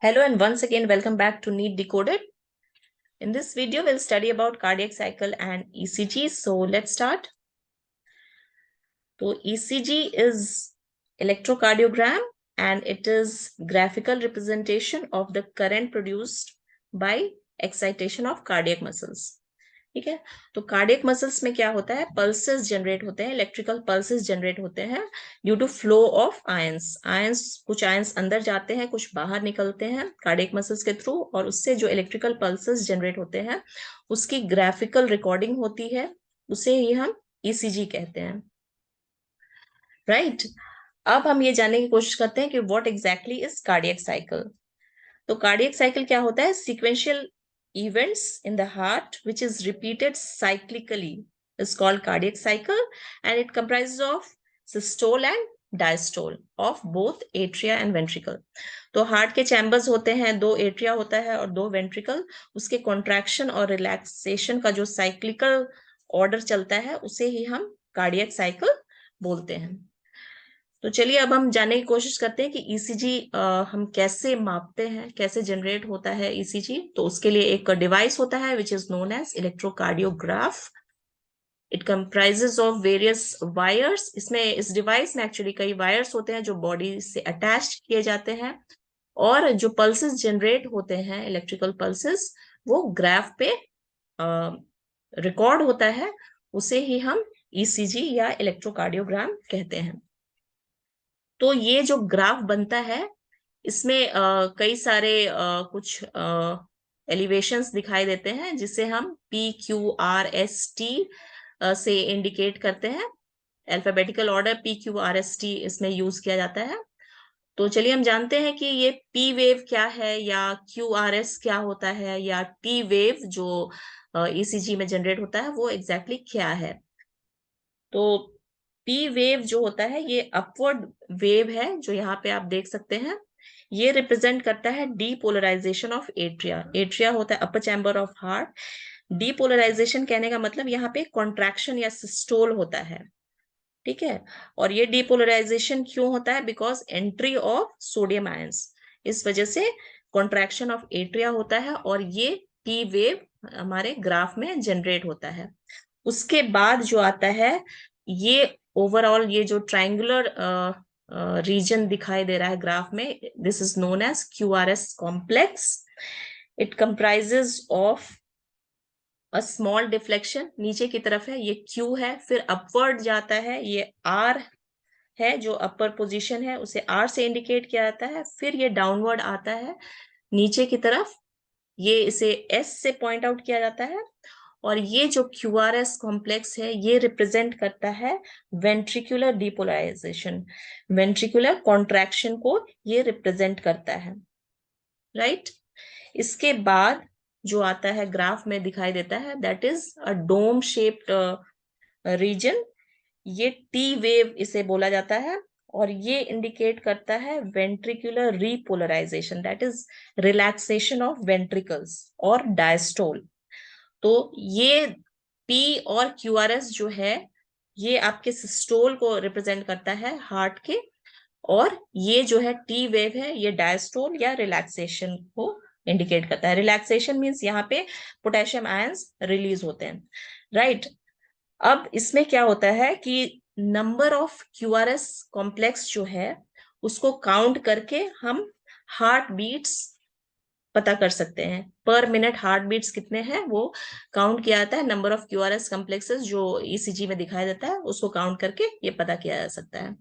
Hello and once again welcome back to NEET Decoded. In this video we'll study about cardiac cycle and ECG. So let's start. So ECG is electrocardiogram and it is graphical representation of the current produced by excitation of cardiac muscles. ठीक है, तो cardiac muscles में क्या होता है, pulses generate होते हैं, electrical pulses generate होते हैं due to flow of ions. कुछ आयंस अंदर जाते हैं, कुछ बाहर निकलते हैं कार्डियक मसल्स के थ्रू, और उससे जो इलेक्ट्रिकल पल्सेस जनरेट होते हैं उसकी ग्राफिकल रिकॉर्डिंग होती है, उसे ही हम ईसीजी कहते हैं। राइट, अब हम ये जानने की कोशिश करते हैं कि what exactly is cardiac cycle. तो कार्डियक साइकिल क्या होता है, sequential events in the heart which is repeated cyclically is called cardiac cycle, and it comprises of systole and diastole of both atria and ventricle. तो heart के chambers होते हैं, दो atria होता है और दो वेंट्रिकल, उसके कॉन्ट्रैक्शन और रिलैक्सेशन का जो साइक्लिकल ऑर्डर चलता है उसे ही हम कार्डियक साइकिल बोलते हैं। तो चलिए अब हम जानने की कोशिश करते हैं कि ईसीजी हम कैसे मापते हैं, कैसे जनरेट होता है ईसीजी। तो उसके लिए एक डिवाइस होता है which is known as electrocardiograph. It comprises of various wires. इस डिवाइस में एक्चुअली कई वायर्स होते हैं जो बॉडी से अटैच किए जाते हैं, और जो पल्सेस जनरेट होते हैं, इलेक्ट्रिकल पल्सेस, वो ग्राफ पे रिकॉर्ड होता है, उसे ही हम ईसीजी या इलेक्ट्रोकार्डियोग्राम कहते हैं। तो ये जो ग्राफ बनता है इसमें कई सारे कुछ एलिवेशंस दिखाई देते हैं जिसे हम PQRST से इंडिकेट करते हैं। अल्फाबेटिकल ऑर्डर PQRST इसमें यूज किया जाता है। तो चलिए हम जानते हैं कि ये P वेव क्या है, या QRS क्या होता है, या T वेव जो ECG में जनरेट होता है वो एग्जैक्टली क्या है। तो P वेव जो होता है ये अपवर्ड वेव है, जो यहाँ पे आप देख सकते हैं। ये रिप्रेजेंट करता है डीपोलराइजेशन ऑफ एट्रिया। एट्रिया होता है अपर चैम्बर ऑफ हार्ट। डीपोलराइजेशन कहने का मतलब यहाँ पे कॉन्ट्रैक्शन या सिस्टोल होता है, ठीक है। और ये डीपोलराइजेशन क्यों होता है, because entry of sodium ions, इस वजह से कॉन्ट्रैक्शन ऑफ एट्रिया होता है, और ये P वेव हमारे ग्राफ में जनरेट होता है। उसके बाद जो आता है ये ओवरऑल, ये जो ट्रायंगुलर रीजन दिखाई दे रहा है ग्राफ में, this is known as QRS complex. It comprises of a small deflection, नीचे की तरफ है, ये Q है, फिर अपवर्ड जाता है, ये R है जो अपर पोजीशन है, उसे R से इंडिकेट किया जाता है, फिर ये डाउनवर्ड आता है नीचे की तरफ, ये इसे S से पॉइंट आउट किया जाता है। और ये जो QRS कॉम्प्लेक्स है ये रिप्रेजेंट करता है वेंट्रिकुलर डिपोलराइजेशन, वेंट्रिकुलर कॉन्ट्रैक्शन को ये रिप्रेजेंट करता है। राइट, इसके बाद जो आता है ग्राफ में दिखाई देता है, that is a dome shaped region. ये T वेव इसे बोला जाता है, और ये इंडिकेट करता है ventricular repolarisation, that is relaxation of ventricles और डायस्टोल। तो ये P और QRS जो है ये आपके सिस्टोल को रिप्रेजेंट करता है हार्ट के, और ये जो है T वेव है ये डायस्टोल या रिलैक्सेशन को इंडिकेट करता है। रिलैक्सेशन मींस यहाँ पे पोटेशियम आयंस रिलीज होते हैं। राइट, अब इसमें क्या होता है कि नंबर ऑफ QRS कॉम्प्लेक्स जो है उसको काउंट करके हम हार्ट बीट्स पता कर सकते हैं। पर मिनट हार्ट बीट्स कितने हैं वो काउंट किया जाता है। नंबर ऑफ QRS कॉम्प्लेक्सेस जो ECG में दिखाया जाता है उसको काउंट करके ये पता किया जा सकता है।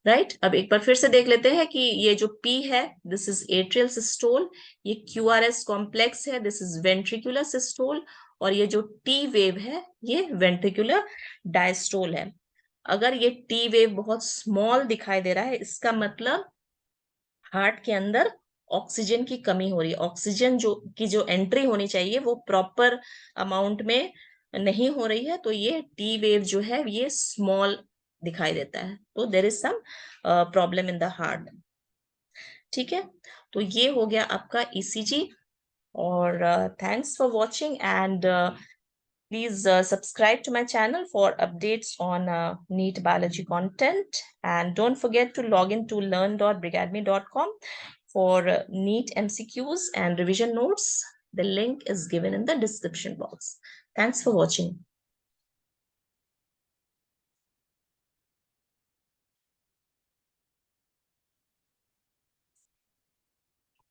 राइट, अब एक बार फिर से देख लेते हैं कि ये जो P है दिस इज एट्रियल सिस्टोल, ये QRS कॉम्प्लेक्स है दिस इज वेंट्रिकुलर सिस्टोल, और ये जो T वेव है ये वेंट्रिकुलर डायस्टोल है। अगर ये T वेव बहुत स्मॉल दिखाई दे रहा है इसका मतलब हार्ट के अंदर ऑक्सीजन की कमी हो रही है, ऑक्सीजन जो एंट्री होनी चाहिए वो प्रॉपर अमाउंट में नहीं हो रही है, तो ये T वेव जो है ये स्मॉल दिखाई देता है, तो there is some problem in the heart. ठीक है, तो ये हो गया आपका ECG, और thanks for watching, and please subscribe to my channel for updates on NEET biology content, and don't forget to log in to learn.brigadme.com for NEET MCQs and revision notes. The link is given in the description box. Thanks for watching.